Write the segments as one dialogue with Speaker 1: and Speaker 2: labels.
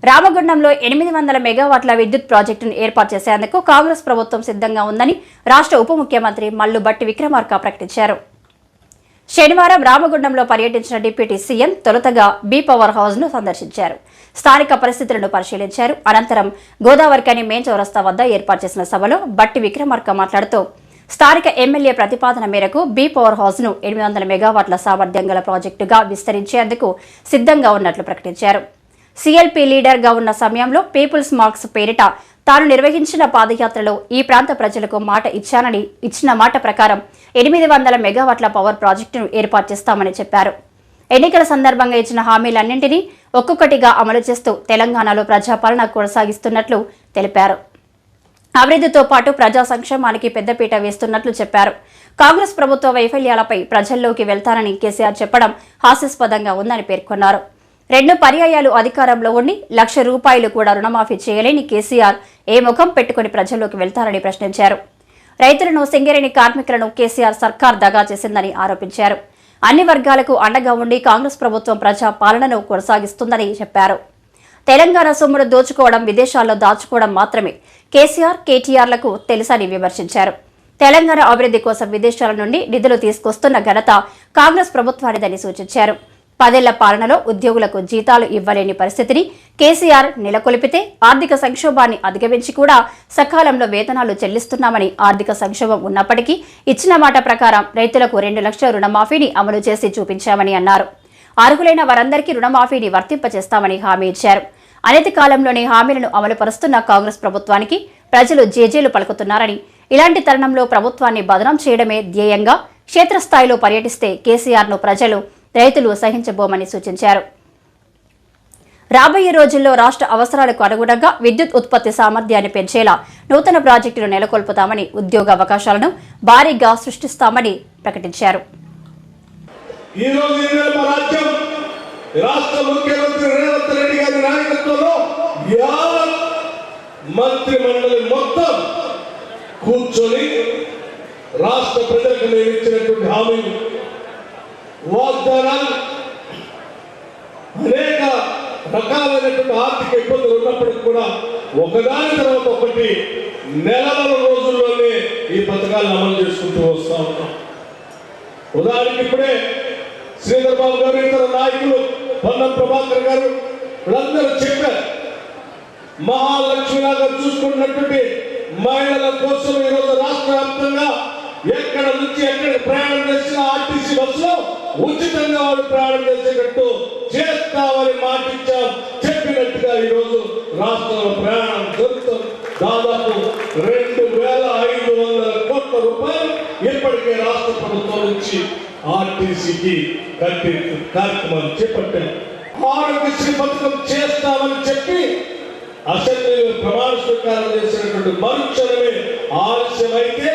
Speaker 1: రామగుండంలో 800 మెగావాట్ల విద్యుత్ ప్రాజెక్టును ఏర్పాటు చేసేందుకు కాంగ్రెస్ ప్రభుత్వం సిద్ధంగా ఉందని రాష్ట్ర ఉప ముఖ్యమంత్రి మల్లు భట్టి విక్రమార్క ప్రకటించారు. శనివారం రామగుండంలో పర్యటించిన డిప్యూటీ సీఎం తొలుతగా బీ పవర్ హౌస్ ను సందర్శించారు. స్థానిక పరిస్థితులను పరిశీలించారు. అనంతరం గోదావరికని మెయిన్ చౌరస్తా వద్ద ఏర్పాటు చేసిన సభలో భట్టి విక్రమార్క మాట్లాడుతూ స్థానిక ఎమ్మెల్యే ప్రతిపాదన మేరకు బీ పవర్ హౌస్ ను 800 మెగావాట్ల సామర్థ్యం గల ప్రాజెక్టుగా విస్తరించేందుకు సిద్ధంగా ఉన్నట్లు ప్రకటించారు. సీఎల్పీ లీడర్ గా ఉన్న సమయంలో పీపుల్స్ మార్క్స్ పేరిట తాను నిర్వహించిన పాదయాత్రలో ఈ ప్రాంత ప్రజలకు మాట ఇచ్చానని, ఇచ్చిన మాట ప్రకారం 800 మెగావాట్ల పవర్ ప్రాజెక్టును ఏర్పాటు చేస్తామని చెప్పారు. ఎన్నికల సందర్భంగా ఇచ్చిన హామీలన్నింటినీ ఒక్కొక్కటిగా అమలు చేస్తూ తెలంగాణలో ప్రజాపాలన కొనసాగిస్తున్నట్లు తెలిపారు. అభివృద్ధితో పాటు ప్రజా సంక్షేమానికి పెద్దపీట వేస్తున్నట్లు చెప్పారు. కాంగ్రెస్ ప్రభుత్వ వైఫల్యాలపై ప్రజల్లోకి వెళ్తానని కేసీఆర్ చెప్పడం హాస్యాస్పదంగా ఉందని పేర్కొన్నారు. 2 పర్యాయాలు అధికారంలో ఉండి ₹1,00,000 కూడా రుణమాఫీ చేయలేని కేసీఆర్ ఏ ముఖం పెట్టుకుని ప్రజల్లోకి వెళ్తారని ప్రశ్నించారు. రైతులను, సింగరేణి కార్మికులను కేసీఆర్ సర్కార్ దగా చేసిందని ఆరోపించారు. అన్ని వర్గాలకు అండగా ఉండి కాంగ్రెస్ ప్రభుత్వం ప్రజా పాలనను కొనసాగిస్తుందని చెప్పారు. తెలంగాణ సొమ్మును దోచుకోవడం, విదేశాల్లో దాచుకోవడం మాత్రమే కేసీఆర్, కేటీఆర్లకు తెలుసని విమర్శించారు. తెలంగాణ అభివృద్ధి కోసం విదేశాల నుండి నిధులు తీసుకొస్తున్న ఘనత కాంగ్రెస్ ప్రభుత్వానిదని సూచించారు. 10 ఏళ్ల పాలనలో ఉద్యోగులకు జీతాలు ఇవ్వలేని పరిస్థితిని కేసీఆర్ నెలకొల్పితే ఆర్థిక సంక్షోభాన్ని అధిగమించి కూడా సకాలంలో వేతనాలు చెల్లిస్తున్నామని, ఆర్థిక సంక్షోభం ఉన్నప్పటికీ ఇచ్చిన మాట ప్రకారం రైతులకు 2 లక్షల రుణమాఫీని అమలు చేసి చూపించామని అన్నారు. అర్హులైన వారందరికీ రుణమాఫీని వర్తింపచేస్తామని హామీ ఇచ్చారు. అనతి కాలంలోనే హామీలను అమలుపరుస్తున్న కాంగ్రెస్ ప్రభుత్వానికి ప్రజలు జేజేలు పలుకుతున్నారని, ఇలాంటి తరుణంలో ప్రభుత్వాన్ని బదనాం చేయడమే ధ్యేయంగా క్షేత్రస్థాయిలో పర్యటిస్తే కేసీఆర్ను ప్రజలు, రైతులు సహించబోమని సూచించారు. రాబోయే రోజుల్లో రాష్ట్ర అవసరాలకు అనుగుణంగా విద్యుత్ ఉత్పత్తి సామర్థ్యాన్ని పెంచేలా నూతన ప్రాజెక్టులు నెలకొల్పుతామని, ఉద్యోగ అవకాశాలను భారీగా సృష్టిస్తామని ప్రకటించారు.
Speaker 2: రాష్ట్ర ప్రజలకు నేను ఇచ్చినటువంటి హామీలు, వాగ్దానాలు, అనేక రకాలైనటువంటి ఆర్థిక ఇబ్బందులు ఉన్నప్పటికీ కూడా ఒకదాని తర్వాత ఒకటి నెలల రోజుల్లోనే ఈ పథకాలను అమలు చేసుకుంటూ వస్తూ ఉన్నాం. ఉదాహరణకి ఇప్పుడే శ్రీధర్ బాబు గారు, ఇతర నాయకులు, పొన్నం ప్రభాకర్ గారు వీళ్ళందరూ చెప్పారు. మహాలక్ష్మిలాగా చూసుకున్నటువంటి మహిళల కోసం ఈరోజు రాష్ట్ర వ్యాప్తంగా ఎక్కడ నుంచి ఎక్కడ ప్రయాణం చేసిన ఆర్టీసీ బస్సులో ఉచితంగా వాళ్ళు ప్రయాణం చేసేటట్టు చేస్తామని మాటిచ్చాం. చెప్పినట్టుగా ఈరోజు రాష్ట్రంలో ప్రయాణం జరుగుతుంది. దాదాపు 2,500 కోట్ల రూపాయలు ఇప్పటికే రాష్ట్ర ప్రభుత్వం నుంచి ఆర్టీసీకి కట్టి కార్యక్రమాలు చేపట్టారు. ఆరోగ్యశ్రీ పథకం చేస్తామని చెప్పి అసెంబ్లీలో ప్రమాణ స్వీకారం చేసినటువంటి మరుక్షణమే ఆలస్యమైతే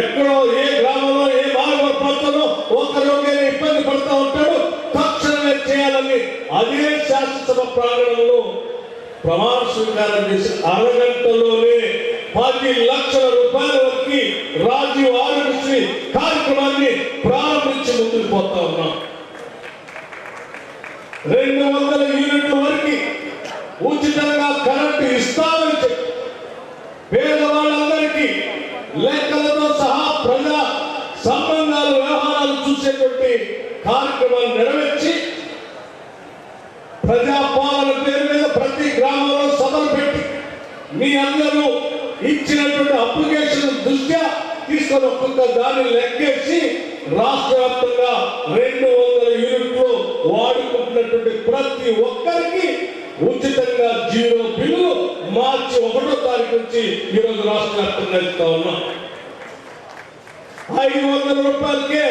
Speaker 2: ఎక్కడో ఏ గ్రామంలో, ఏ మానవ ప్రాంతంలో ఒక రోగిని ఇబ్బంది పడుతూ ఉంటాడు. తక్షణమే చేయాలని అదే శాసనసభ ప్రాంగణంలో ప్రమాణ స్వీకారం చేసి అరగంటలోనే 10 లక్షల రూపాయల వరకు రాజీవ్ ఆరోగ్యశ్రీ కార్యక్రమాన్ని ప్రారంభించి ముందుకు పోతా ఉన్నాం. 200 యూనిట్ల వరకు ఉచితంగా కరెంటు ఇస్తామని చెప్పి పేదవాళ్ళందరికీ లెక్కలతో సహా ప్రజా సంబంధాలు, వ్యవహారాలు చూసేటువంటి కార్యక్రమాలు నెరవేర్చి ప్రజాపాలన పేరు మీద ప్రతి గ్రామంలో సభలు పెట్టి మీ అందరూ ఇచ్చినటువంటి అప్లికేషన్ దృష్ట్యా తీసుకొని ఒక్కొక్క దాన్ని లెక్కేసి రాష్ట్ర వ్యాప్తంగా 200 యూనిట్లు వాడుకుంటున్నటువంటి ప్రతి ఒక్కరికి ఉచితంగా 0 బిల్లు మార్చి 1వ తారీఖు నుంచి ఈరోజు రాష్ట్ర వ్యాప్తంగా ఇస్తా ఉన్నాం. 500 రూపాయలకే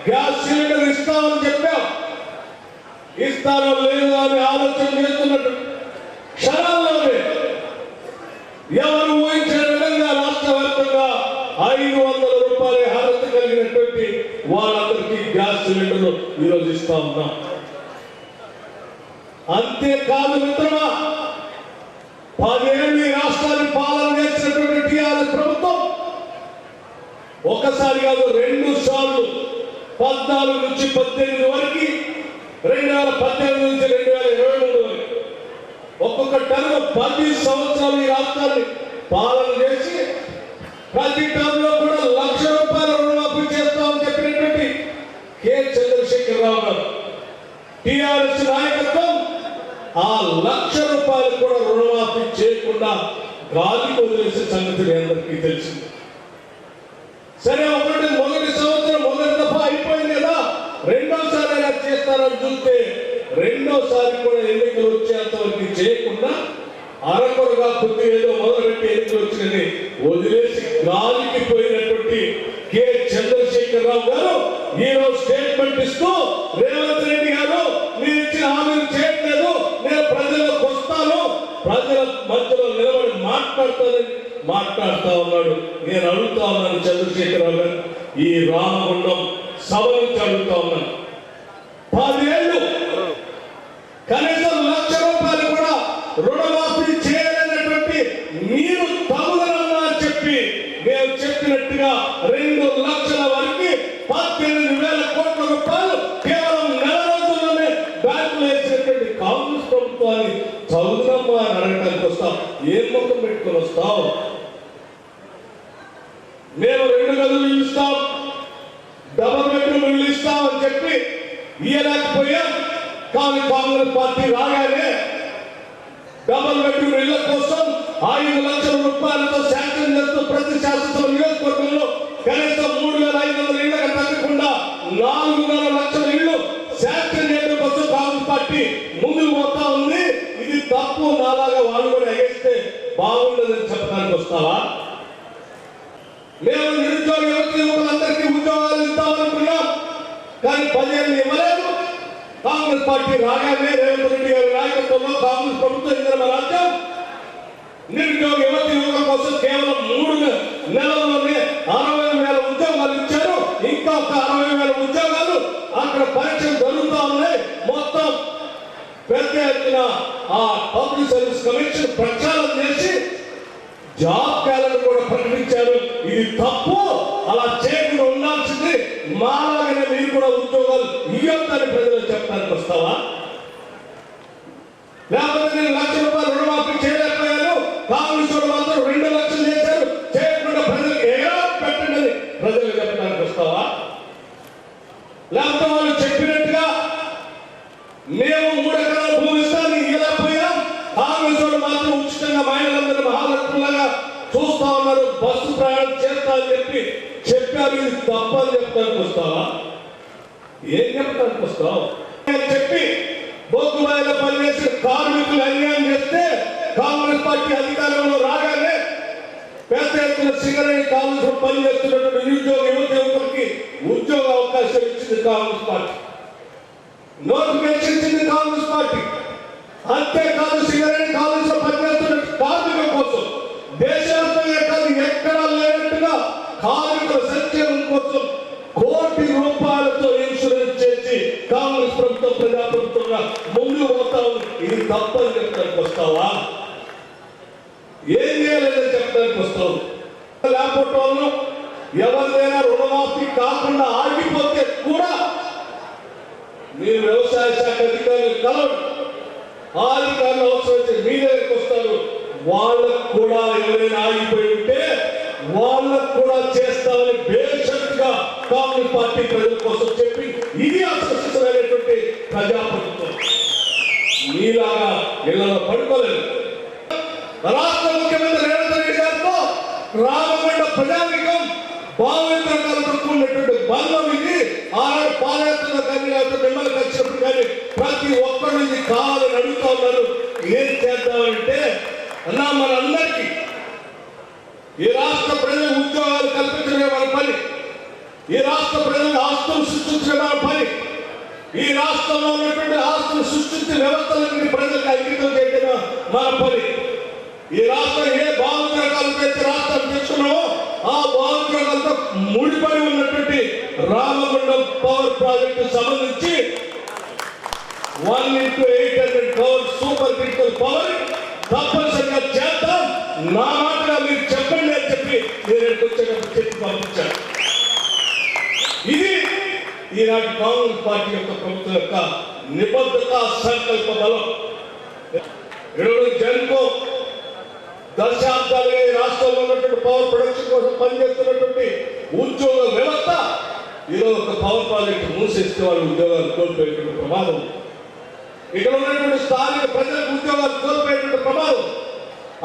Speaker 2: గ్యాస్ సిలిండర్ ఇస్తామని చెప్పాం. ఇస్తారో లేదో అని ఆలోచన చేస్తున్నట్టు క్షణాల్లోనే ఎవరు ఊహించిన విధంగా రాష్ట్ర వ్యాప్తంగా 500 రూపాయల అర్హత కలిగినటువంటి వాళ్ళందరికీ గ్యాస్ సిలిండర్లు ఈరోజు ఇస్తా ఉన్నాం. అంతేకాదు మిత్రమా, 10 ఏళ్ళు ఈ రాష్ట్రాన్ని పాలన చేసినటువంటి టీఆర్ఎస్ ప్రభుత్వం ఒకసారి కాదు 2 సార్లు 14 నుంచి 18 వరకు, 2018 నుంచి 2023 వరకు ఒక్కొక్క టర్మ్ 10 సంవత్సరాలు ఈ రాష్ట్రాన్ని పాలన చేసి ప్రతి టర్మ్ లో కూడా ₹1,00,000 రుణమాఫీ చేస్తామని చెప్పినటువంటి కె చంద్రశేఖరరావు గారు టిఆర్ఎస్ నాయకత్వం ఆ ₹1,00,000 కూడా రుణమాఫీ చేయకుండా గాలికి వదిలేసే సంగతి మీ అందరికీ తెలిసింది. సరే మొదటి సంవత్సరం మొదటి దఫా అయిపోయింది కదా, రెండోసారి అయినా చేస్తారని చూస్తే రెండోసారి కూడా ఎన్నికలు వచ్చేంతవరకు చేయకుండా అరకొరగా కొద్ది ఏదో మొదలుపెట్టి ఎన్నికలు వచ్చినది వదిలేసి గాలికి పోయినటువంటి కె చంద్రశేఖరరావు గారు ఈరోజు స్టేట్మెంట్ ఇస్తూ రేవంత్ రెడ్డి గారు మీరు ఇచ్చిన హామీలు చేయట్లేదు, నేను ప్రజలకు వస్తాను, ప్రజల మధ్యలో నిలబడి మాట్లాడుతా ఉన్నాడు. నేను అడుగుతా ఉన్నాను చంద్రశేఖరరావు గారు, ఈ రామగుండం సభ నుంచి అడుగుతా ఉన్నాను, 10 ఏళ్ళు కనీసం ₹1,00,000 కూడా రుణమాఫీ చేయలేనటువంటి మీరు తగుదనన్నా చెప్పి మేము చెప్పినట్టుగా 2 లక్షల వరకు 18,000 కోట్ల రూపాయలు కేవలం నెల రోజుల్లోనే బ్యాంకులో వేసినటువంటి కాంగ్రెస్ ప్రభుత్వాన్ని చదువునమ్మా అని అడగడానికి వస్తాం. ఏం మొత్తం పెట్టుకొని వస్తాం? మేము 2 గదులు ఇస్తాం, డబుల్ బెడ్రూమ్ ఇల్లు ఇస్తాం అని చెప్పి ఇయ్యలేకపోయాం. కానీ కాంగ్రెస్ పార్టీ రాగానే డబుల్ బెడ్రూమ్ ఇళ్ల కోసం 5 లక్షల రూపాయలతో శాంక్షన్ చేస్తూ ప్రతి శాసనసభ నియోజకవర్గంలో కనీసం 3,500 ఇళ్లకు తగ్గకుండా 4,500 లక్షల ఇళ్లు శాంక్షన్ చేయడం కోసం కాంగ్రెస్ పార్టీ ముందుకు పోతా ఉంది. ఇది తప్పు, నాలాగా వాళ్ళు కూడా ఎగేస్తే బాగుండదని చెప్పడానికి వస్తావా? మేము నిరుద్యోగ యువకులందరికీ ఉద్యోగాలు ఇస్తామనుకున్నాం, కానీ 10 ఏళ్ళు ఇవ్వలేదు. కాంగ్రెస్ పార్టీ రాగానే రేవంత్ రెడ్డి గారి నాయకత్వంలో కాంగ్రెస్ ప్రభుత్వం ఇందిరమ్మ రాజ్యం నిరుద్యోగ యువకుల కోసం కేవలం 3 నెలల్లోనే 60,000 ఉద్యోగాలు ఇచ్చారు. ఇంకా ఒక 60,000 ఉద్యోగాలు అక్కడ పరీక్షలు జరుగుతూ ఉన్నాయి. మొత్తం పెద్ద ఎత్తున ఆ పబ్లిక్ సర్వీస్ కమిషన్ ప్రచారం చేసి జాబ్ క్యాలెండర్ కూడా ప్రకటించారు. ఇది తప్పు, అలా చేయకుండా ఉండాల్సింది. మాలాగానే మీరు కూడా ఉద్యోగాలు ఇవ్వద్దని ప్రజలు చెప్పడానికి వస్తావా? లేకపోతే నేను ₹1,00,000 రుణమాఫీ చేయలేకపోయాను, కాంగ్రెస్ వాళ్ళు మాత్రం 2 లక్షలు చేశారు, చేయకుండా ప్రజలకు ఎలా పెట్టండి అని ప్రజలు చెప్పడానికి వస్తావా? లేకపోతే వాళ్ళు చెప్పినట్టుగా మేము 3 ఎకరాల భూమి ఇస్తాను ఇవ్వలేకపోయాం, కాంగ్రెస్ వాళ్ళు మాత్రం ఉచితంగా మహిళలందరూ మహాలక్ష్ములుగా చూస్తా ఉన్నారు, బస్సు ప్రయాణం చేస్తా అని చెప్పారు. ఇది తప్పని చెప్తానికి వస్తావా? ఏం చెప్తానికి వస్తావు? చెప్పి బొగ్గుబాయిలో పనిచేసిన కార్మికులు అన్యాయం చేస్తే కాంగ్రెస్ పార్టీ అధికారంలో రాగానే పెద్ద ఎత్తున సింగరేణి కాంగ్రెస్ పనిచేస్తున్నటువంటి నిరుద్యోగ యువకులకి ఉద్యోగ అవకాశం ఇచ్చింది కాంగ్రెస్ పార్టీ, నోటిఫికేషన్ ఇచ్చింది కాంగ్రెస్ పార్టీ. అంతేకాదు సింగరేణి కాంగ్రెస్ లో పనిచేస్తున్న కార్మికుల కోసం దేశవ్యాప్తంగా కాదు ఎక్కడా లేనట్టుగా కార్మికుల సంక్షేమం కోసం ₹1,00,00,000 ఇన్సూరెన్స్ చేసి కాంగ్రెస్ ప్రభుత్వం ప్రజాప్రభుత్వంగా ముందుకు పోతా ఉంది. ఇది తప్పని చెప్పడానికి వస్తావా? ఏం చేయలేదని చెప్పడానికి వస్తావు? లేకపోతే వాళ్ళు ఎవరిదైనా రుణమాఫీ కాకుండా ఆగిపోతే కూడా మీరు వ్యవసాయ శాఖ అధికారులు కలవండి, ఆ అధికారులు అవసరమైతే మీ దగ్గరికి వస్తారు. వాళ్ళకు కూడా ఎవరైనా ఆగిపోయి ఉంటే వాళ్ళకు కూడా చేస్తామని బేషరతుగా కాంగ్రెస్ పార్టీ ప్రజల కోసం చెప్పి ఇది అసలు ప్రజాప్రభుత్వం. మీలాగా ఇళ్లలో పడుకోలేదు. రాష్ట్ర ముఖ్యమంత్రి రేవంత్ రెడ్డి గారితో రామగుండ ప్రజానికం భావోద్రేకాలతో కూడినటువంటి బంధం ఇది. ఆనాడు పాదయాత్రలో కానీ లేకపోతే మిమ్మల్ని కలిసినప్పుడు కానీ ప్రతి ఒక్కరు ఇది కావాలని అడుగుతా ఉన్నారు. ఏం చేద్దామంటే అన్నా మనందరికీ ఈ రాష్ట్ర ప్రజలు ఉద్యోగాలు కల్పించడమే మన పని, ఈ రాష్ట్ర ప్రజలకు ఆస్తులు సృష్టించడమే మన పని, ఈ రాష్ట్రంలో ఉన్నటువంటి ఆస్తులు సృష్టించే వ్యవస్థలన్నీ ప్రజలకు అంకితం చేయడం మన పని. ఈ రాష్ట్రం ఏ భావోద్రేకాలతో అయితే రాష్ట్రం తెచ్చుకున్నామో ఆ భావోద్రేకాలతో ముడిపడి ఉన్నటువంటి రామగుండం పవర్ ప్రాజెక్టు సంబంధించి 1 into 800 power super critical power తప్పనిసరిగా చేద్దాం. నా మాటగా మీరు చెప్పండి అని చెప్పి నేను వచ్చేటప్పుడు చెప్పి పంపించాను. ఇది ఈనాటి కాంగ్రెస్ పార్టీ యొక్క ప్రభుత్వం యొక్క నిబద్ధత, సంకల్ప బలం. ఈరోజు జెన్కో దశాబ్దాలుగా ఈ రాష్ట్రంలో ఉన్నటువంటి పవర్ ప్రొడక్షన్ కోసం పనిచేస్తున్నటువంటి ఉద్యోగ వ్యవస్థ ఈరోజు ఒక పవర్ ప్రాజెక్టు మూసేస్తే వాళ్ళు ఉద్యోగాలు కోల్పోయేటువంటి ప్రమాదం. ఇక్కడ ఉన్నటువంటి స్థానిక ప్రజలకు ఉద్యోగాలు కోల్పోయేటువంటి ప్రమాదం.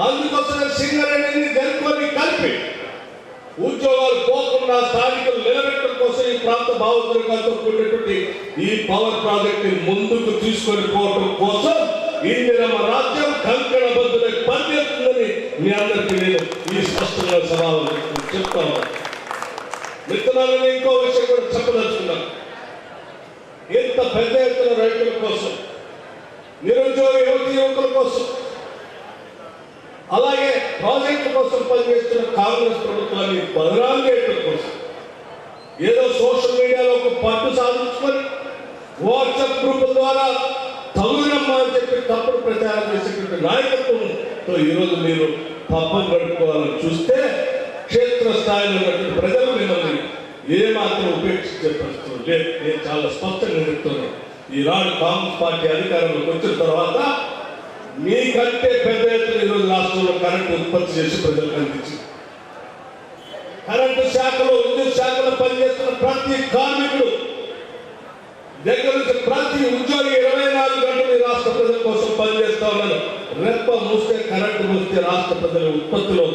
Speaker 2: అందుకోసమే సింగరేణిని జెన్కోని కలిపి ఉద్యోగాలు పోకుండా స్థానికులు నిలబెట్టడం కోసం ఈ ప్రాంత భావోద్వేగాలతో కూడినటువంటి ఈ పవర్ ప్రాజెక్ట్ ని ముందుకు తీసుకొని పోవడం కోసం ఇందిరమ్మ రాజ్యం కంకణ బద్దులై పనిచేస్తుందని మీ అందరికీ నేను ఈ స్పష్టంగా సభలో చెప్తాను. మిత్రులను ఇంకో విషయం కూడా చెప్పదలుచుకున్నాను. ఇంత పెద్ద ఎత్తున రైతుల కోసం, నిరుద్యోగ యువతి యువకుల కోసం, అలాగే ప్రాజెక్టు కోసం పనిచేస్తున్న కాంగ్రెస్ ప్రభుత్వాన్ని బదనాలు చేయడం కోసం ఏదో సోషల్ మీడియాలో ఒక పట్టు సాధించుకొని వాట్సాప్ గ్రూపుల ద్వారా తగునమ్మా అని చెప్పి తప్పుడు ప్రచారం చేసేటువంటి నాయకత్వంతో ఈరోజు మీరు పబ్బం గడుపుకోవాలని చూస్తే క్షేత్రస్థాయిలో ఉన్నటువంటి ప్రజలు మిమ్మల్ని ఏమాత్రం ఉపేక్షించే పరిస్థితులు లేదు. నేను చాలా స్పష్టంగా చెప్తున్నాను. ఈనాడు కాంగ్రెస్ పార్టీ అధికారంలోకి వచ్చిన తర్వాత మీకంటే పెద్ద ఎత్తున ఈరోజు రాష్ట్రంలో కరెంటు ఉత్పత్తి చేసి ప్రజలకు అందించింది. కరెంటు శాఖలో, విద్యుత్ శాఖలో పనిచేస్తున్న ప్రతి కార్మికుడు దగ్గర నుంచి ప్రతి ఉద్యోగి 24 గంటలు ఈ రాష్ట్ర ప్రజల కోసం పనిచేస్తా ఉన్నారు. రెప్ప మూస్తే కరెంటు మూస్తే రాష్ట్ర ప్రజల ఉత్పత్తిలో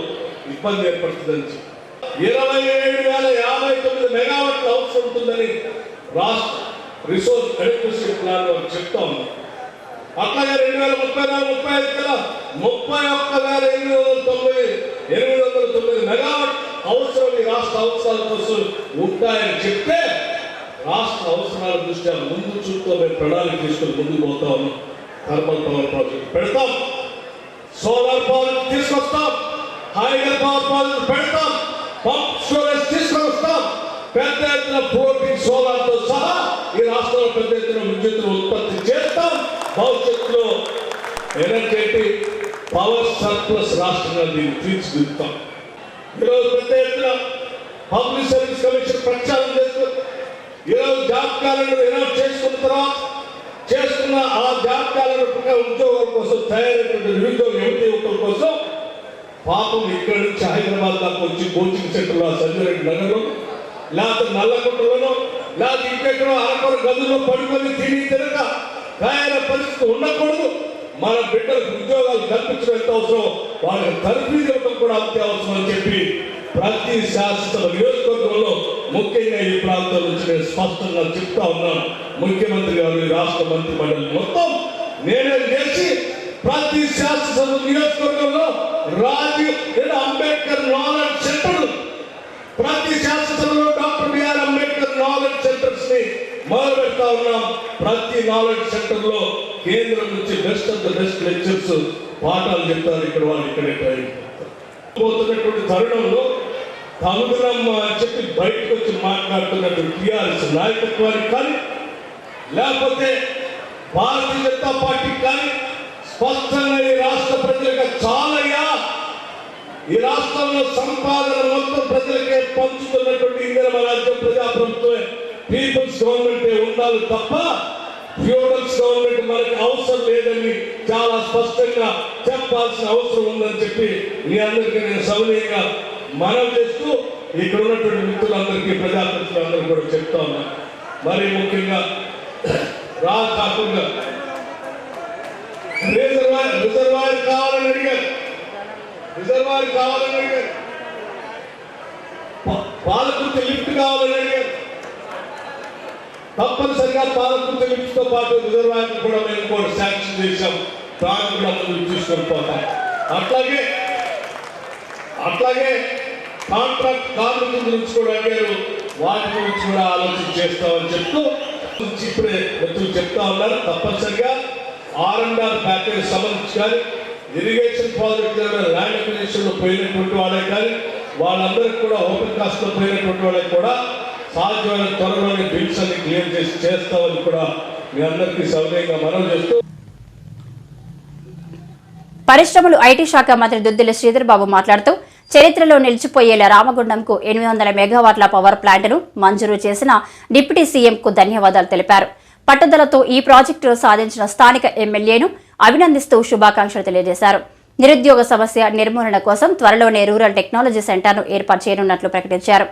Speaker 2: ఇబ్బంది ఏర్పడుతుందని 27,059 మెగావాట్లు అవసరం ఉంటుందని రాష్ట్ర రిసోర్స్ ఎలక్ట్రిసిటీ ప్లాన్ చెప్తా ఉన్నారు. అట్లాగే 2034-35 కల్లా 31,809 మెగావాట్ అవసరం ఈ రాష్ట్ర అవసరాల కోసం ఉంటాయని చెప్తే రాష్ట్ర అవసరాల దృష్ట్యా ముందు చూపుతో మేము ప్రణాళిక తీసుకొని ముందుకు పోతా ఉన్నాం. థర్మల్ పవర్ ప్రాజెక్ట్ పెడతాం, సోలార్ పవర్ తీసుకొస్తాం, హైడల్ పవర్ ప్రాజెక్ట్ పెడతాం, పంప్ స్టోరేజ్ తీసుకొని వస్తాం. పెద్ద ఎత్తున ఫ్లోటింగ్ సోలార్ తో సహా ఈ రాష్ట్రంలో పెద్ద ఎత్తున విద్యుత్తును ఉత్పత్తి చేస్తాం. భవిష్యత్తులో ఎనర్జెటిక్ పవర్ సర్ప్లస్ రాష్ట్రంగా దీన్ని తీర్చిదిద్దుతాం. ఈరోజు పెద్ద ఎత్తున పబ్లిక్ సర్వీస్ కమిషన్ ప్రచారం చేస్తూ ఈరోజు జాబ్ క్యాలెండర్ అనౌన్స్ చేసుకున్న తర్వాత చేసుకున్న ఆ జాబ్ క్యాలెండర్ ప్రకారం ఉద్యోగాల కోసం తయారైనటువంటి నిరుద్యోగ యువతి యువకుల కోసం పాపం ఇక్కడి నుంచి హైదరాబాద్ దాకా వచ్చి కోచింగ్ సెంటర్లో సంజయ్ రెడ్డి నగర్లో లేకపోతే నల్లకొండలోనో లేకపోతే ఇంకెక్కడో అరకొర గదుల్లో పడుకొని తినక తయార పరిస్థితి ఉండకూడదు. మన బిడ్డలకు ఉద్యోగాలు కల్పించడం ఎంత అవసరం, వాళ్ళకి తరఫీదు ఇవ్వడం కూడా అంతే అవసరం అని చెప్పి ప్రతి శాసనసభ నియోజకవర్గంలో ముఖ్యంగా ఈ ప్రాంతం నుంచి నేను స్పష్టంగా చెప్తా ఉన్నాను. ముఖ్యమంత్రి గారు, ఈ రాష్ట్ర మంత్రి మండలి మొత్తం నేనే చేసి ప్రతి శాసనసభ నియోజకవర్గంలో రాజీవ్ అంబేద్కర్ నాలెడ్జ్ సెంటర్, ప్రతి శాసనసభలో doctor B R Ambedkar knowledge centres ని మొదలు పెడతా ఉన్నాం. ప్రతి నాలెడ్జ్ సెంటర్ లో కేంద్రం నుంచి best of the best lectures పాఠాలు చెప్తారు. ఇక్కడ వాళ్ళు ఇక్కడే ట్రైనింగ్ పోతున్నటువంటి తరుణంలో తగుదనమ్మ అని చెప్పి బయటకు వచ్చి మాట్లాడుతున్నటువంటి టీఆర్ఎస్ నాయకత్వానికి కానీ లేకపోతే భారతీయ జనతా పార్టీకి కానీ స్పష్టంగా ఈ రాష్ట్ర ప్రజలకు చాలయ్యా, ఈ రాష్ట్రంలో సంపాదన మొత్తం ప్రజలకే పంచుతున్నటువంటి ఇందిరమ్మ రాజ్యం ప్రజాప్రభుత్వమే, పీపుల్స్ గవర్నమెంట్ ఉండాలి తప్ప ఫ్యూడల్స్ గవర్నమెంట్ మనకి అవసరం లేదని చాలా స్పష్టంగా చెప్పాల్సిన అవసరం ఉందని చెప్పి మీ అందరికీ నేను సవినయంగా మనవి చేస్తూ ఇక్కడ ఉన్నటువంటి మిత్రులందరికీ, ప్రజాప్రతినిధులందరికీ కూడా చెప్తా ఉన్నాను. మరి ముఖ్యంగా కాకుండా రిజర్వాయర్ కావాలని అడిగారు, రిజర్వాయర్ కావాలని అడిగారు, పాలకుర్తి లిఫ్ట్ కావాలని అడిగారు. తప్పనిసరిగా పాలకుర్తి లిఫ్ట్ తో పాటు రిజర్వాయర్ కూడా మేము కూడా శాంక్షన్ చేశాం. దాన్ని కూడా ముందుకు తీసుకొని పోతాం. అట్లాగే కాంట్రాక్ట్ కార్మికుల గురించి కూడా అడిగారు, వాటి గురించి కూడా ఆలోచన చేస్తామని చెప్తూ ఇప్పుడే వ్యక్తులు చెప్తా ఉన్నారు. తప్పనిసరిగా R&R ప్యాకేజ్ సంబంధించి కానీ ఇరిగేషన్ ప్రాజెక్ట్ ల్యాండ్ అక్విజిషన్ లో పోయినటువంటి వాళ్ళకి కానీ వాళ్ళందరికీ కూడా ఓపెన్ కాస్ట్ లో పోయినటువంటి వాళ్ళకి కూడా సాధ్యమైన త్వరలోనే బిల్స్ అన్ని క్లియర్ చేస్తామని కూడా మీ అందరికీ సౌకర్యంగా మనవి చేస్తూ
Speaker 1: పరిశ్రమలు ఐటీ శాఖ మంత్రి దుద్దిల శ్రీధర్ బాబు మాట్లాడుతూ చరిత్రలో నిలిచిపోయేలా రామగుండంకు 800 మెగావాట్ల పవర్ ప్లాంట్ను మంజూరు చేసిన డిప్యూటీ సీఎంకు ధన్యవాదాలు తెలిపారు. పట్టుదలతో ఈ ప్రాజెక్టును సాధించిన స్థానిక ఎమ్మెల్యేను అభినందిస్తూ శుభాకాంక్షలు తెలియజేశారు. నిరుద్యోగ సమస్య నిర్మూలన కోసం త్వరలోనే రూరల్ టెక్నాలజీ సెంటర్ను ఏర్పాటు చేయనున్నట్లు ప్రకటించారు.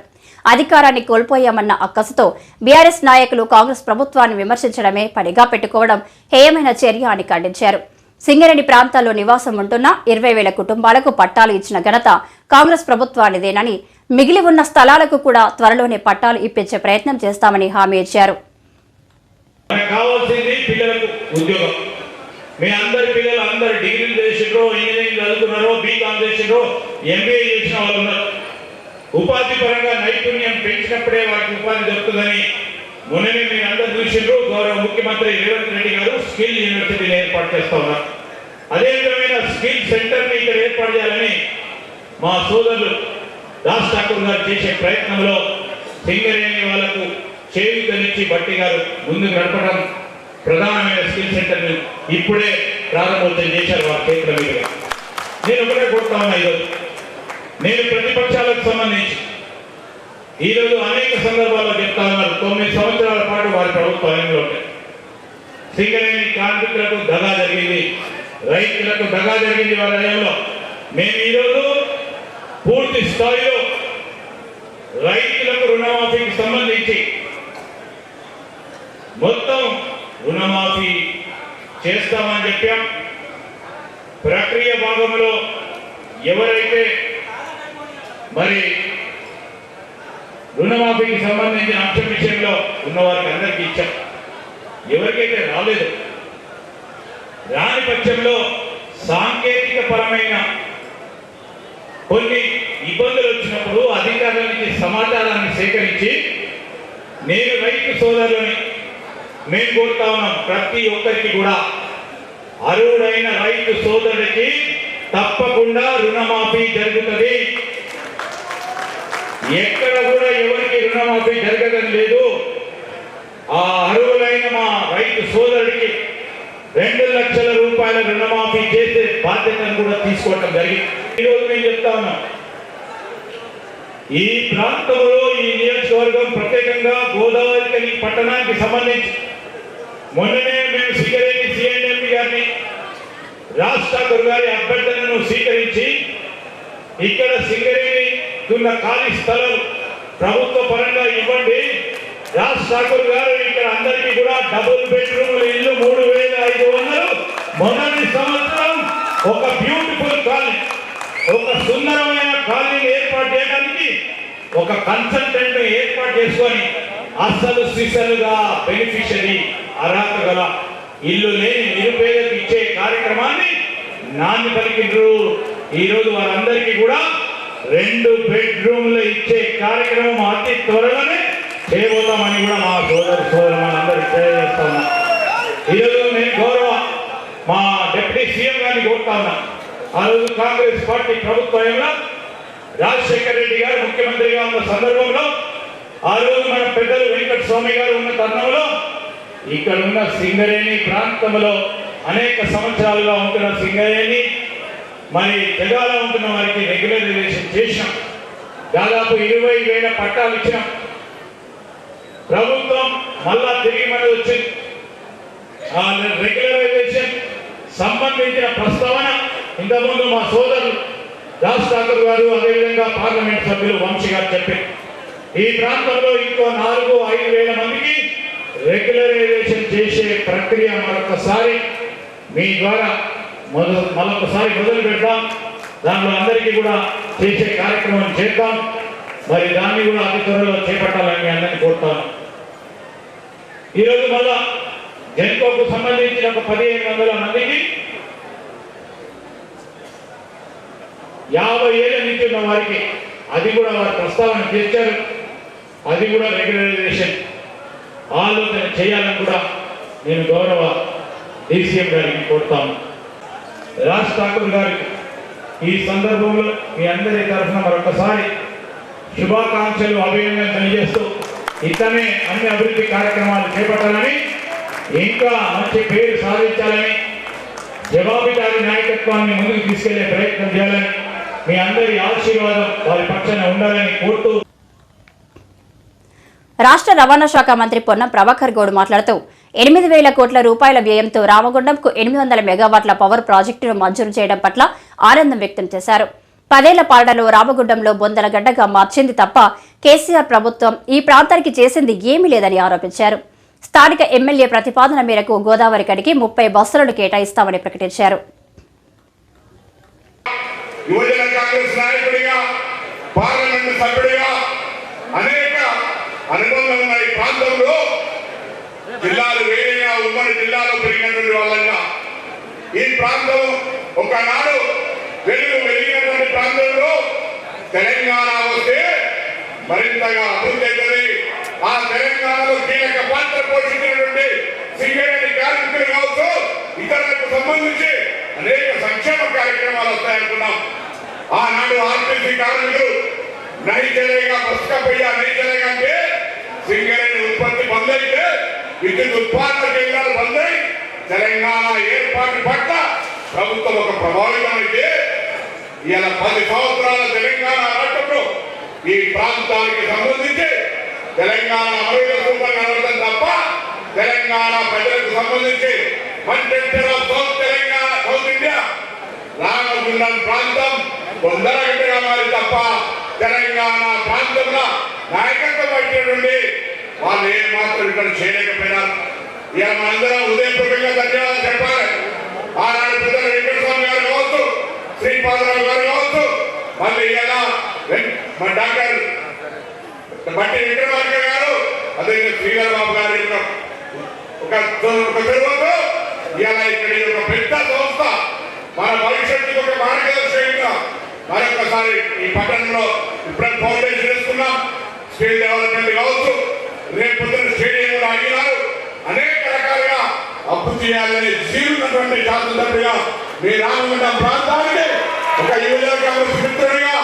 Speaker 1: అధికారాన్ని కోల్పోయామన్న అక్కసుతో బీఆర్ఎస్ నాయకులు కాంగ్రెస్ ప్రభుత్వాన్ని విమర్శించడమే పనిగా పెట్టుకోవడం హేయమైన చర్య అని ఖండించారు. సింగరేణి ప్రాంతాల్లో నివాసం ఉంటున్న 20,000 కుటుంబాలకు పట్టాలు ఇచ్చిన ఘనత కాంగ్రెస్ ప్రభుత్వానిదేనని, మిగిలి ఉన్న స్థలాలకు కూడా త్వరలోనే పట్టాలు ఇప్పించే ప్రయత్నం చేస్తామని హామీ ఇచ్చారు.
Speaker 3: మీ అందరి పిల్లలు అందరు డిగ్రీలు చేసినారో, ఇంజనీరింగ్ చదువుకున్నారో, బీకామ్ చేసినారో, ఎంబీఏ చేసిన వాళ్ళు ఉన్నారు. ఉపాధి పరంగా నైపుణ్యం పెంచినప్పుడే వారికి ఉపాధి దొరుకుతుందని మొన్ననే మీరు అందరూ చూసినారు. గౌరవ ముఖ్యమంత్రి రేవంత్ రెడ్డి గారు స్కిల్ యూనివర్సిటీని ఏర్పాటు చేస్తా ఉన్నారు. అదే విధమైన స్కిల్ సెంటర్ని ఇక్కడ ఏర్పాటు చేయాలని మా సోదరులు రాజ్ ఠాకూర్ గారు చేసే ప్రయత్నంలో సింగరేణి వాళ్లకు చేయూతనిచ్చి బట్టి గారు ముందుకు నడపడం, ప్రధానమైన స్కిల్ సెంటర్ ఇప్పుడే ప్రారంభోత్సవం చేశారు వారి చేతుల మీదుగా. నేను ఒకటే కోరుతా ఉన్నా, ఈరోజు నేను ప్రతిపక్షాలకు సంబంధించి ఈరోజు అనేక సందర్భాల్లో చెప్తా ఉన్నారు. 9 సంవత్సరాల పాటు వారి ప్రభుత్వంలో సింగరేణి కార్మికులకు దగా జరిగింది, రైతులకు దగా జరిగింది వారి హయాంలో. మేము ఈరోజు పూర్తి స్థాయిలో రైతులకు రుణమాఫీకి సంబంధించి మొత్తం రుణమాఫీ చేస్తామని చెప్పాం. ప్రక్రియ భాగంలో ఎవరైతే మరి రుణమాఫీకి సంబంధించిన అంశం విషయంలో ఉన్న వారికి అందరికీ ఇచ్చాం. ఎవరికైతే రాలేదు, రాని పక్షంలో సాంకేతిక పరమైన కొన్ని ఇబ్బందులు వచ్చినప్పుడు అధికారుల నుంచి సమాచారాన్ని సేకరించి నేను రైతు సోదరులని మేము కోరుతా ఉన్నాం. ప్రతి ఒక్కరికి కూడా అర్హుడైన రైతు సోదరుడికి తప్పకుండా రుణమాఫీ జరుగుతుంది. ఎక్కడ కూడా ఎవరికి రుణమాఫీ జరగడం లేదు. ఆ అర్హులైన మా రైతు సోదరుడికి 2 లక్షల రూపాయల రుణమాఫీ చేసే బాధ్యతను కూడా తీసుకోవడం జరిగింది. ఈరోజు మేము చెప్తా ఉన్నాం, ఈ ప్రాంతంలో ఈ నియోజకవర్గం ప్రత్యేకంగా గోదావరి పట్టణానికి సంబంధించి మొన్ననే మేము సింగరేణి సిఎండి గారిని రాజ్ ఠాకూర్ గారి అభ్యర్థనను స్వీకరించి ఇక్కడ సింగరేణి ఉన్న ఖాళీ స్థలం ప్రభుత్వ పరంగా ఇవ్వండి. రాజ్ ఠాకూర్ గారు ఇక్కడ అందరికీ కూడా డబుల్ బెడ్రూమ్ ఇల్లు 3,500 మొదటి సంవత్సరం ఒక బ్యూటిఫుల్ కాలనీ, ఒక సుందరమైన కాలనీని ఏర్పాటు చేయడానికి ఒక కన్సల్టెంట్ ఏర్పాటు చేసుకొని అసలు సిసలుగా బెనిఫిషరీ అర్హత గల ఇల్లు లేని నిరుపేదకు ఇచ్చే కార్యక్రమాన్ని నాన్ని పలికిండ్రు. ఈరోజు వారందరికీ కూడా 2 బెడ్రూమ్లు ఇచ్చే కార్యక్రమం అతి త్వరలోనే చేయబోతామని కూడా మా సోదరులందరికీ తెలియజేస్తా ఉన్నా. ఈరోజు నేను గౌరవ మా డిప్యూటీ సీఎం గారిని కోరుతా ఉన్నా. ఆ రోజు కాంగ్రెస్ పార్టీ ప్రభుత్వంలో రాజశేఖర రెడ్డి గారు ముఖ్యమంత్రిగా ఉన్న సందర్భంలో ఆ రోజు మన పెద్దలు వెంకట స్వామి గారు ఉన్న తరుణంలో ఇక్కడ ఉన్న సింగరేణి ప్రాంతంలో అనేక సంవత్సరాలుగా ఉంటున్న సింగరేణి మరి జగాల ఉంటున్న వారికి రెగ్యులరైజేషన్ చేసినాం. దాదాపు 20,000 పట్టాలు ఇచ్చినాం. ప్రభుత్వం మళ్ళా తిరిగి మనది వచ్చింది. ఆ రెగ్యులరైజేషన్ సంబంధించిన ప్రస్తావన ఇంతకుముందు మా సోదరులు రాజ్ ఠాకూర్ గారు, అదేవిధంగా పార్లమెంట్ సభ్యులు వంశీ గారు చెప్పారు. ఈ ప్రాంతంలో ఇంకో 4-5 వేల మందికి రెగ్యులరైజేషన్ చేసే ప్రక్రియ మరొకసారి మీ ద్వారా మరొకసారి మొదలు పెడతాం. దాంట్లో అందరికీ కూడా చేసే కార్యక్రమం చేద్దాం. మరి దాన్ని కూడా అతి త్వరలో చేపట్టాలని అందరినీ కోరుతాను. ఈరోజు మళ్ళా జెన్కోకు సంబంధించిన ఒక 1,500 మందికి 50 ఏళ్ళ నుంచి ఉన్న వారికి అది కూడా వారి ప్రస్తావన చేశారు. అది కూడా రెగ్యులరైజేషన్ ఆలోచన చేయాలని కూడా నేను గౌరవ డీసీఎం గారికి కోరుతాను. రాజ్ ఠాకూర్ గారికి ఈ సందర్భంలో మీ అందరి తరఫున మరొకసారి శుభాకాంక్షలు, అభినందనలు తెలియజేస్తూ ఇతనే అన్ని అభివృద్ధి కార్యక్రమాలు చేపట్టాలని, ఇంకా మంచి పేరు సాధించాలని, జవాబుదారీ నాయకత్వాన్ని ముందుకు తీసుకెళ్లే ప్రయత్నం చేయాలని, మీ అందరి ఆశీర్వాదం వారి పక్షాన ఉండాలని కోరుతూ
Speaker 1: రాష్ట్ర రవాణా శాఖ మంత్రి పొన్నం ప్రభాకర్ గౌడ్ మాట్లాడుతూ 8,000 కోట్ల రూపాయల వ్యయంతో రామగుండంకు 800 మెగావాట్ల పవర్ ప్రాజెక్టును మంజూరు చేయడం పట్ల ఆనందం వ్యక్తం చేశారు. 10 ఏళ్ల పాలనలో రామగుండంలో బొందల గడ్డగా మార్చింది తప్ప కేసీఆర్ ప్రభుత్వం ఈ ప్రాంతానికి చేసింది ఏమీ లేదని ఆరోపించారు. స్థానిక ఎమ్మెల్యే ప్రతిపాదన మేరకు గోదావరి కడికి 30 బస్సులను కేటాయిస్తామని ప్రకటించారు.
Speaker 3: యువజన కాంగ్రెస్ నాయకుడిగా, పార్లమెంటు సభ్యుడిగా అనేక అనుబంధం ఉన్న ఈ ప్రాంతంలో జిల్లాలు వేరేగా ఉమ్మడి జిల్లాలో పెరిగినటువంటి వాళ్ళంగా ఈ ప్రాంతం ఒకనాడు వెలిగినటువంటి ప్రాంతంలో తెలంగాణ వస్తే మరింతగా అభివృద్ధి అవుతుంది. ఆ తెలంగాణలో కీలక పాత్ర పోషించినటువంటి సింగరేణి కార్మికులు కావచ్చు, ఇతరులకు సంబంధించి అనేక సంక్షేమ కార్యక్రమాలు వస్తాయనుకున్నాం. ఆనాడు ఆర్టీసీ కార్మికులు నైచలేగా బస్కపోయా నైచలేగా అంటే సింగరేణి ఉత్పత్తి బంద్ అయితే విద్యుత్ ఉత్పాదన కేంద్రాలు బంద్ అయి తెలంగాణ ఏర్పాటు పట్ల ప్రభుత్వం ఒక ప్రభావితమైతే ఇలా 10 సంవత్సరాల తెలంగాణ రాష్ట్రంలో ఈ ప్రాంతానికి సంబంధించి తెలంగాణ అమలు రూపంగా నడవడం తప్ప తెలంగాణ ప్రజలకు సంబంధించి south Telangana south India Ramagundam ప్రాంతం తొందరగట్టుగా మారి తప్ప తెలంగాణ ప్రాంతంలో నాయకత్వం పట్టినటువంటి వాళ్ళు ఏం మాత్రం ఇక్కడ చేయలేకపోయినారు. ఇలా మనందరం ఉదయపూర్వకంగా ధన్యవాదాలు చెప్పాలి. ఆనాడు పెద్దలు వెంకటస్వామి గారు కావచ్చు, శ్రీపాదరావు గారు కావచ్చు, మళ్ళీ ఇలా డాక్టర్ బట్టి విక్రమార్క గారు, అదే శ్రీధర్ బాబు గారు ఒక తరువాత ఇలా ఇక్కడ ఒక పెద్ద సంస్థ మన భవిష్యత్తుకు ఒక మార్గదర్శకంగా మరొకసారి ఈ పట్టణంలో ఇప్పుడు ఫౌండేషన్ వేసుకున్నాం. స్టేట్ డెవలప్మెంట్ కావచ్చు, రేపు పొద్దున స్టేడియం కూడా అడిగినారు. అనేక రకాలుగా అభివృద్ధి చేయాలని జీవున్నటువంటి శాసనసభ్యుడిగా మీ రామగుండం ప్రాంతానికి ఒక యువజన కాంగ్రెస్ మిత్రుడిగా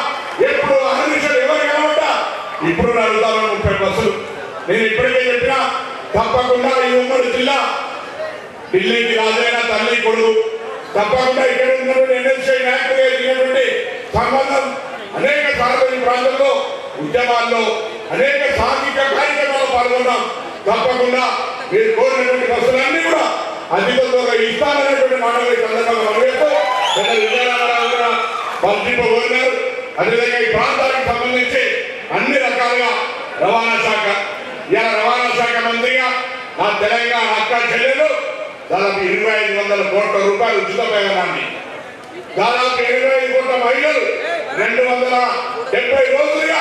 Speaker 3: ఎప్పుడు అహర్నిశలు ఎవరు కనబడ్డా ఇప్పుడు అడుగుతాను 30 బస్సులు. నేను ఇప్పటికే చెప్పినా తప్పకుండా ఈ ఉమ్మడి జిల్లా ఢిల్లీకి రాజైన తల్లి కొడుకు తప్పకుండా ఇక్కడ ఉన్నటువంటి ఎన్ఎస్ఐ నాయకులుగా ఎదిగినటువంటి సంబంధం అనేక సార్లు ఈ ప్రాంతంలో ఉద్యమాల్లో అనేక సాంఘిక కార్యక్రమాలు పాల్గొన్నాం. తప్పకుండా మీరు కోరినటువంటి బస్సులన్నీ కూడా అధికంగా ఇస్తాననేటువంటి మాటలు ఈ సందర్భంగా మనవేస్తూ విజయనగరాలు కూడా కోరినారు. అదేవిధంగా ఈ ప్రాంతానికి సంబంధించి అన్ని రకాలుగా రవాణా శాఖ ఇలా రవాణా శాఖ మంత్రిగా నా తెలంగాణ అక్క చెల్లెలు దాదాపు 2,500 కోట్ల రూపాయలు ఉచిత ప్రయాణాన్ని, దాదాపు 25 కోట్ల మహిళలు 270 రోజులుగా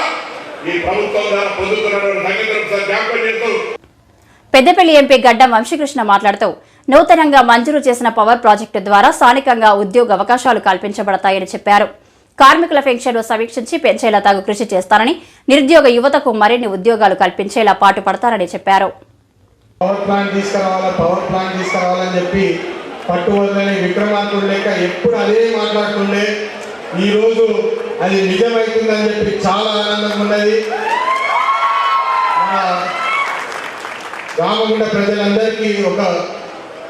Speaker 3: ఈ ప్రభుత్వం ద్వారా పొందుతున్నటువంటి సంగతులు జ్ఞాపకం చేస్తూ
Speaker 1: పెద్దపల్లి ఎంపీ గడ్డం వంశీకృష్ణ మాట్లాడుతూ నూతనంగా మంజూరు చేసిన పవర్ ప్రాజెక్టు ద్వారా స్థానికంగా ఉద్యోగ అవకాశాలు కల్పించబడతాయని చెప్పారు. కార్మికుల పెన్షన్ను సమీక్షించి పెంచేలా తాగు కృషి చేస్తానని, నిరుద్యోగ యువతకు మరిన్ని ఉద్యోగాలు కల్పించేలా పాటుపడతారని చెప్పారు.
Speaker 4: పవర్ ప్లాంట్ తీసుకురావాలని చెప్పి పట్టువద్దని విక్రమార్కుడు లెక్క ఎప్పుడు అదే మాట్లాడుతుండే ఈరోజు అది నిజమవుతుందని చెప్పి చాలా ఆనందంగా ఉన్నది. రామగుండ ప్రజలందరికీ ఒక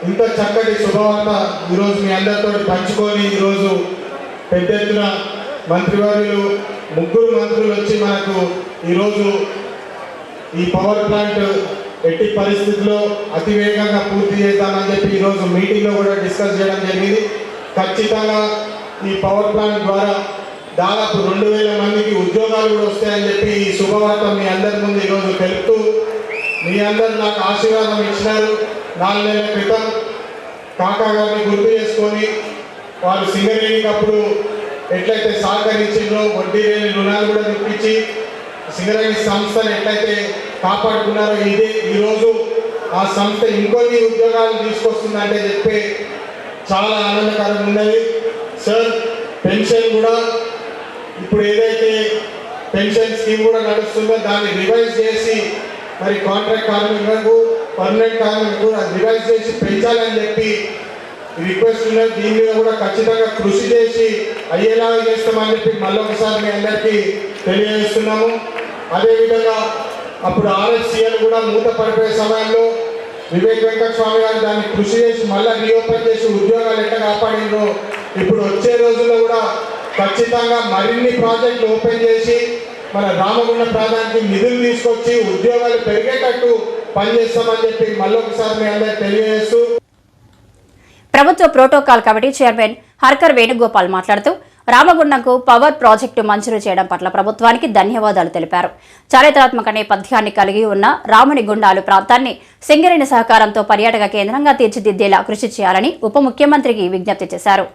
Speaker 4: ఇంత చక్కటి శుభవార్త ఈరోజు మీ అందరితో పంచుకొని ఈరోజు పెద్ద ఎత్తున మంత్రివర్యులు 3 మంత్రులు వచ్చి మనకు ఈరోజు ఈ పవర్ ప్లాంట్ ఎట్టి పరిస్థితుల్లో అతివేగంగా పూర్తి చేద్దామని చెప్పి ఈరోజు మీటింగ్లో కూడా డిస్కస్ చేయడం జరిగింది. ఖచ్చితంగా ఈ పవర్ ప్లాంట్ ద్వారా దాదాపు 2,000 మందికి ఉద్యోగాలు కూడా వస్తాయని చెప్పి ఈ శుభవార్త మీ అందరి ముందు ఈరోజు తెలుపుతూ, మీ అందరు నాకు ఆశీర్వాదం ఇచ్చినారు. 4 నెలల క్రితం కాకా గారిని గుర్తు చేసుకొని వారు సింగరేణికి అప్పుడు ఎట్లయితే సహకరించిందో వడ్డీ లేని రుణాలు కూడా తెప్పించి సింగరేణి సంస్థను ఎట్లయితే కాపాడుకున్నారో ఇదే ఈరోజు ఆ సంస్థ ఇంకొన్ని ఉద్యోగాలు తీసుకొస్తుందంటే చెప్పి చాలా ఆనందకరంగా ఉన్నది. సార్ పెన్షన్ కూడా ఇప్పుడు ఏదైతే పెన్షన్ స్కీమ్ కూడా నడుస్తుందో దాన్ని రివైజ్ చేసి మరి కాంట్రాక్ట్ కార్మికులకు పర్మనెంట్ కార్మికులకు కూడా రివైజ్ చేసి పెంచాలని చెప్పి రిక్వెస్ట్ ఉన్నది. దీని మీద కూడా ఖచ్చితంగా కృషి చేసి అయ్యేలాగా చేస్తామని చెప్పి మళ్ళొకసారి మీ అందరికీ తెలియజేస్తున్నాము. అదేవిధంగా అప్పుడు ఆర్ఎస్సీఎల్ కూడా మూత పడిపోయే సమయంలో వివేక్ వెంకటస్వామి గారు దాన్ని కృషి చేసి మళ్ళీ రీఓపెన్ చేసి ఉద్యోగాలు ఎట్లా కాపాడిందో ఇప్పుడు వచ్చే రోజుల్లో కూడా ఖచ్చితంగా మరిన్ని ప్రాజెక్టులు ఓపెన్ చేసి మన రామగుండ ప్రాంతానికి నిధులు తీసుకొచ్చి ఉద్యోగాలు పెరిగేటట్టు పనిచేస్తామని చెప్పి మళ్ళొకసారి మీ అందరికి తెలియజేస్తూ
Speaker 1: ప్రభుత్వ ప్రోటోకాల్ కమిటీ చైర్మన్ హర్కర్ వేణుగోపాల్ మాట్లాడుతూ రామగుండంకు పవర్ ప్రాజెక్టు మంజూరు చేయడం పట్ల ప్రభుత్వానికి ధన్యవాదాలు తెలిపారు. చారిత్రాత్మక నేపథ్యాన్ని కలిగి ఉన్న రాముని గుండాలు ప్రాంతాన్ని సింగరేణి సహకారంతో పర్యాటక కేంద్రంగా తీర్చిదిద్దేలా కృషి చేయాలని ఉప ముఖ్యమంత్రికి విజ్ఞప్తి చేశారు.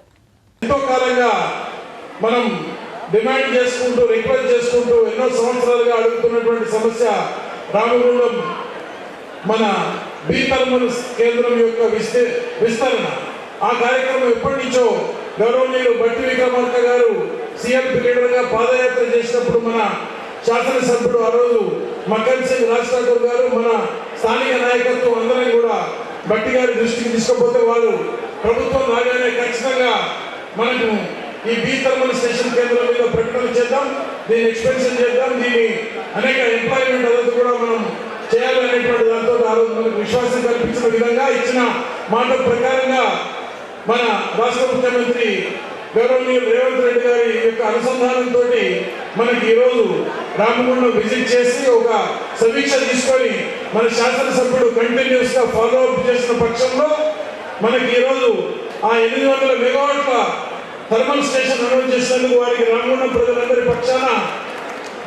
Speaker 2: ఎంతో కాలంగా మనం డిమాండ్ చేసుకుంటూ రిక్వెస్ట్ చేసుకుంటూ ఎన్నో సంవత్సరాలుగా అడుగుతున్నటువంటి సమస్య రామగుండం మన బీటర్మల్ కేంద్రం యొక్క విస్తరణ. ఆ కార్యక్రమం ఎప్పటి నుంచో గౌరవనీయులు బట్టి విక్రమార్క గారు సిఎల్పి లీడర్గా పాదయాత్ర చేసినప్పుడు మన శాసనసభ్యుడు ఆ రోజు మక్కన్ సింగ్ రాజ్ ఠాకూర్ గారు మన స్థానిక నాయకత్వం అందరం కూడా బట్టి గారి దృష్టికి తీసుకుపోతే వారు ప్రభుత్వం రాగానే ఖచ్చితంగా మనకు ఈ బీటర్మల్ స్టేషన్ కేంద్రం మీద ప్రకటన చేద్దాం, దీన్ని ఎక్స్పెన్షన్ చేద్దాం, దీన్ని అనేక ఎంప్లాయ్మెంట్ అదంతా కూడా మనం చేయాలనేటువంటి దాంతో ఆ రోజు మనకు విశ్వాసం కల్పించిన విధంగా ఇచ్చిన మాట ప్రకారంగా మన రాష్ట్ర ముఖ్యమంత్రి గౌరవనీయులు రేవంత్ రెడ్డి గారి యొక్క అనుసంధానంతో మనకి ఈరోజు రామగుండం విజిట్ చేసి ఒక సమీక్ష తీసుకొని మన శాసనసభ్యుడు కంటిన్యూస్ గా ఫాలో అప్ చేసిన పక్షంలో మనకి ఈరోజు ఆ 800 మెగావాట్ల థర్మల్ స్టేషన్ అనౌన్స్ చేసినందుకు వారికి రామగుండం ప్రజలందరి పక్షాన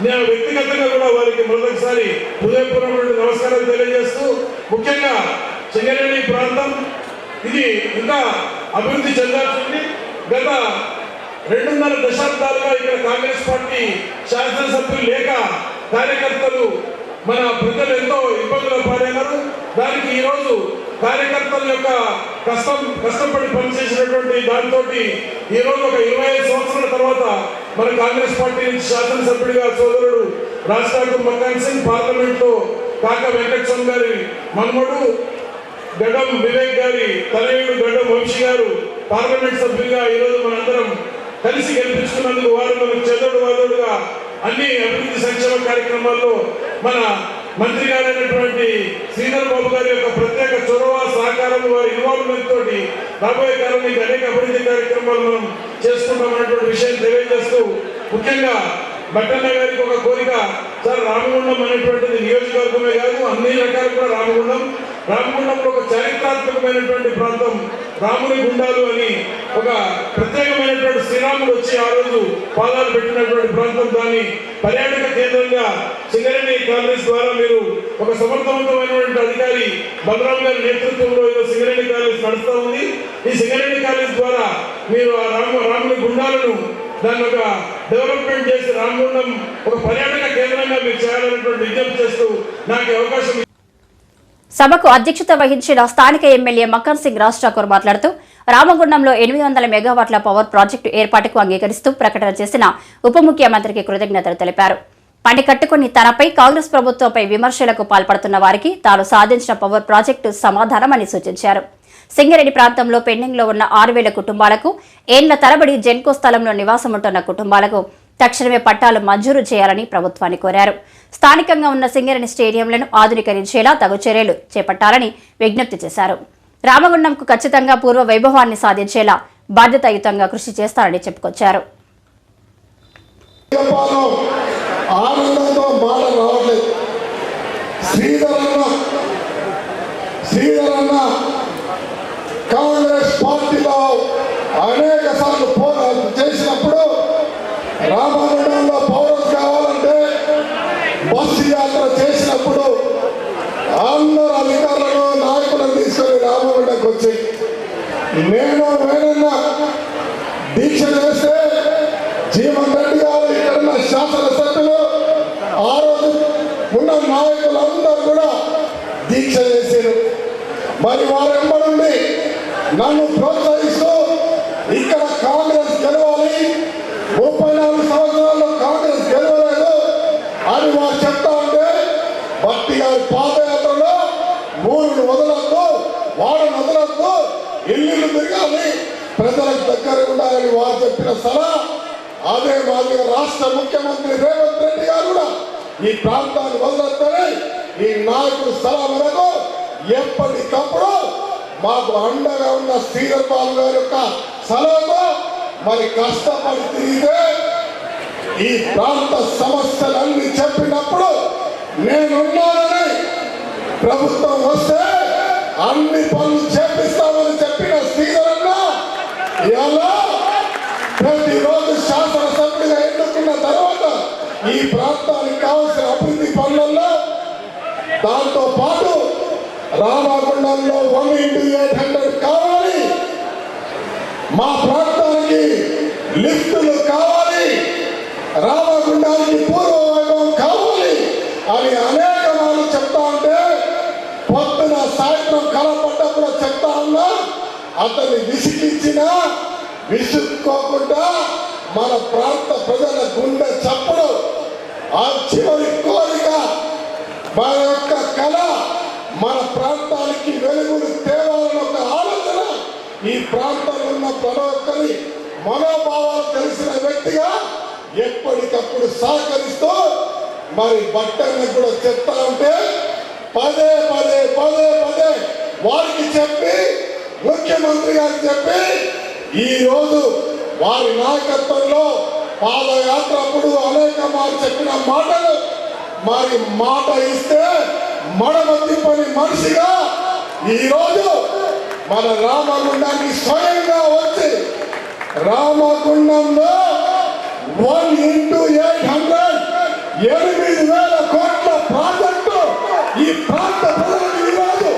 Speaker 2: నేను వ్యక్తిగతంగా కూడా వారికి మరొకసారి హృదయపూర్వకమైన నమస్కారాలు తెలియజేస్తూ, ముఖ్యంగా సింగరేణి ప్రాంతం ఇది ఇంకా అభివృద్ధి చెందాల్సింది. గత 2.5 దశాబ్దాలుగా ఇక్కడ కాంగ్రెస్ పార్టీ శాసనసభ్యులు లేక కార్యకర్తలు మన ప్రజలు ఎంతో ఇబ్బందులు పాలైనారు. దానికి ఈరోజు కార్యకర్తల యొక్క కష్టపడి పనిచేసినటువంటి దాంతో ఈరోజు ఒక 25 సంవత్సరాల తర్వాత మన కాంగ్రెస్ పార్టీ నుంచి శాసనసభ్యుడిగా సోదరుడు రాజ్ ఠాకూర్ మక్కన్ సింగ్, పార్లమెంట్ లో కాక వెంకటస్వామి గారి మన్మడు గడ్డం వివేక్ గారి తనయుడు గడ్డం వంశీ గారు పార్లమెంట్ సభ్యులుగా ఈరోజు మనందరం కలిసి గెలిపించుకున్నందుకు వారు మనకు చేదోడు వాదోడుగా అన్ని అభివృద్ధి సంక్షేమ కార్యక్రమాల్లో మన మంత్రి గారైనటువంటి శ్రీధర్ బాబు గారి యొక్క ప్రత్యేక చొరవ సహకారం వారి ఇన్వాల్వ్మెంట్ తోటి రాబోయే కాలానికి అనేక అభివృద్ధి కార్యక్రమాలు మనం చేసుకుంటామనేటువంటి విషయం తెలియజేస్తూ, ముఖ్యంగా బట్టన్న గారికి ఒక కోరిక, సార్ రామగుండం అనేటువంటిది నియోజకవర్గమే కాదు, అన్ని రకాలు కూడా రామగుండంలో ఒక చారిత్రాత్మకమైనటువంటి ప్రాంతం రాముని గుండాలు అని ఒక ప్రత్యేకమైనటువంటి శ్రీరాముడు వచ్చి ఆ రోజు పాదాలు పెట్టినటువంటి ప్రాంతం. దాన్ని పర్యాటక కేంద్రంగా సింగరేణి కాలేజ్ ద్వారా మీరు ఒక సమర్థవంతమైనటువంటి అధికారి బలరాం గారి నేతృత్వంలో సింగరేణి కాలేజ్ నడుస్తూ ఉంది. ఈ సింగరేణి కాలేజ్ ద్వారా మీరు ఆ రాముని గుండాలను దాన్ని ఒక డెవలప్మెంట్ చేసి రామగుండం ఒక పర్యాటక కేంద్రంగా మీరు చేయాలనేటువంటి విజ్ఞప్తి చేస్తూ నాకు అవకాశం.
Speaker 1: సభకు అధ్యక్షత వహించిన స్థానిక ఎమ్మెల్యే మక్కన్ సింగ్ రాజ్ ఠాకూర్ మాట్లాడుతూ రామగుండంలో 800 మెగావాట్ల పవర్ ప్రాజెక్టు ఏర్పాటుకు అంగీకరిస్తూ ప్రకటన చేసిన ఉప ముఖ్యమంత్రికి కృతజ్ఞతలు తెలిపారు. పని కట్టుకుని తనపై కాంగ్రెస్ ప్రభుత్వంపై విమర్శలకు పాల్పడుతున్న వారికి తాను సాధించిన పవర్ ప్రాజెక్టు సమాధానమని సూచించారు. సింగరేణి ప్రాంతంలో పెండింగ్ లో ఉన్న 6,000 కుటుంబాలకు, ఏళ్ల తరబడి జెన్కో స్థలంలో నివాసముంటున్న కుటుంబాలకు తక్షణమే పట్టాలు మంజూరు చేయాలని ప్రభుత్వాన్ని కోరారు. స్థానికంగా ఉన్న సింగరేణి స్టేడియంలను ఆధునీకరించేలా తగు చర్యలు చేపట్టాలని విజ్ఞప్తి చేశారు. రామగుండంకు ఖచ్చితంగా పూర్వ వైభవాన్ని సాధించేలా బాధ్యతాయుతంగా కృషి చేస్తారని చెప్పుకొచ్చారు.
Speaker 5: కాంగ్రెస్ పార్టీలో అనేక సార్లు పోరాటం చేసినప్పుడు రామగుండంలో పౌరం కావాలంటే బస్సు యాత్ర చేసినప్పుడు అందరు అధికారులను నాయకులను తీసుకొని రామగుండకు వచ్చి వేణున్న దీక్ష చేస్తే జీవన్ రెడ్డి గారు ఇక్కడ శాసనసభ్యులు ఆ రోజు ఉన్న నాయకులందరూ కూడా దీక్ష చేశారు. మరి వారెంబడుండి నన్ను ప్రోత్సహిస్తూ ఇక్కడ కాంగ్రెస్ గెలవాలి, 34 సంవత్సరాల్లో కాంగ్రెస్ గెలవలేదు అని వారు చెప్తా ఉంటే భట్టి గారి పాదయాత్రలో ఊరును వదలద్దు, వాడను వదలద్దు, ఇల్లు తిరగాలి, ప్రజలకు దగ్గర ఉండాలని వారు చెప్పిన సలహా అదే మాదిరిగా రాష్ట్ర ముఖ్యమంత్రి రేవంత్ రెడ్డి గారు కూడా ఈ ప్రాంతాన్ని వదలొద్దని ఈ నాయకుడు సలహా మేరకు ఎప్పటికప్పుడు మాకు అండగా ఉన్న శ్రీధర్ బాబు గారి యొక్క సలహాతో మరి కష్టపడి తిరిగితే ఈ ప్రాంత సమస్యలన్నీ చెప్పినప్పుడు నేనున్నానని ప్రభుత్వం వస్తే అన్ని పనులు చేపిస్తామని చెప్పిన శ్రీధరన్న ఇలా ప్రతిరోజు శాసనసభ్యుడిగా ఎన్నుకున్న తర్వాత ఈ ప్రాంతానికి కావాల్సిన అభివృద్ధి పనులలో దాంతో పాటు రామగుండంలో 1x800 కావాలి, మా ప్రాంతానికి లిఫ్టులు కావాలి, రామగుండానికి పూర్వ వైభవం కావాలి అని అనేక మార్లు చెప్తా ఉంటే పొద్దున సాయంత్రం కలపడ్డప్పుడు చెప్తా ఉన్నా అతన్ని విసిగించినా విసుక్కోకుండా మన ప్రాంత ప్రజల గుండె చప్పుడు ఆ చివరి కోరిక మన యొక్క కళ మన ప్రాంతానికి వెలుగులు తేవాలని ఒక ఆలోచన ఈ ప్రాంతంలో ఉన్న ప్రతి ఒక్కరి మనోభావాలు తెలిసిన వ్యక్తిగా ఎప్పటికప్పుడు సహకరిస్తూ మరి బట్టని కూడా చెప్తా ఉంటే పదే పదే పదే పదే వారికి చెప్పి ముఖ్యమంత్రి గారికి చెప్పి ఈ రోజు వారి నాయకత్వంలో పాదయాత్ర అప్పుడు అనేక మార్లు చెప్పిన మాటలు మరి మాట ఇస్తే మడమ తిప్పని మనిషిగా ఈరోజు మన రామగుండానికి స్వయంగా వచ్చి రామగుండంలో 1x800 8,000 కోట్ల ప్రాజెక్టు ఈ ప్రాంత ప్రజలకు ఈరోజు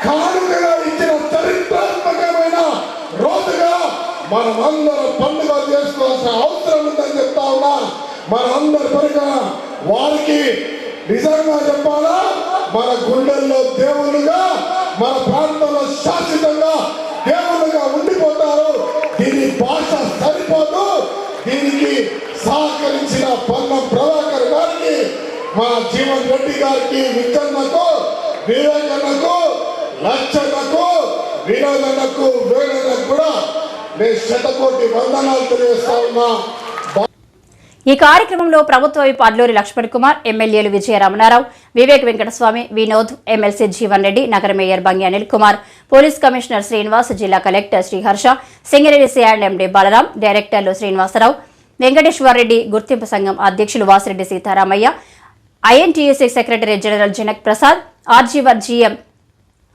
Speaker 5: కానుకగా ఇచ్చిన చరిత్రాత్మకమైన రోజుగా మనమందరం పండుగ చేసుకోవాల్సిన అవసరం ఉందని చెప్తా ఉన్నా. మనందరి పరిగా వారికి నిజంగా చెప్పాలా మన గుండెల్లో దేవుళ్ళుగా మన ప్రాంతంలో శాశ్వతంగా దేవుళ్ళుగా ఉండిపోతారు. దీని భాష సరిపోదు. దీనికి సహకరించిన పొన్నం ప్రభాకర్ గారికి, మా జీవన్ రెడ్డి గారికి, విజన్నకు, వివేకన్నకు, లక్షణకు, వినోదన్నకు, వేణునకు కూడా నేను శతకోటి వందనాలు తెలియజేస్తా ఉన్నా.
Speaker 1: ఈ కార్యక్రమంలో ప్రభుత్వ విప్ అడ్లూరి లక్ష్మణ్ కుమార్, ఎమ్మెల్యేలు విజయ రమణారావు, వివేక్ వెంకటస్వామి, వినోద్, ఎమ్మెల్సీ జీవన్ రెడ్డి, నగర mayor Bangi Anil Kumar, police commissioner Srinivas, జిల్లా కలెక్టర్ శ్రీహర్ష, సింగరేణి సిఆర్ఎండి బాలరాం, డైరెక్టర్లు శ్రీనివాసరావు, వెంకటేశ్వర్ రెడ్డి, గుర్తింపు సంఘం అధ్యక్షులు Vasireddy Seetharamaiah, INTUC secretary general Janak Prasad, ఆర్జీవర్ జీఎం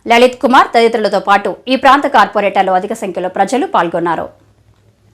Speaker 1: లలిత్ కుమార్ తదితరులతో పాటు ఈ ప్రాంత కార్పొరేటర్లు అధిక సంఖ్యలో ప్రజలు పాల్గొన్నారు.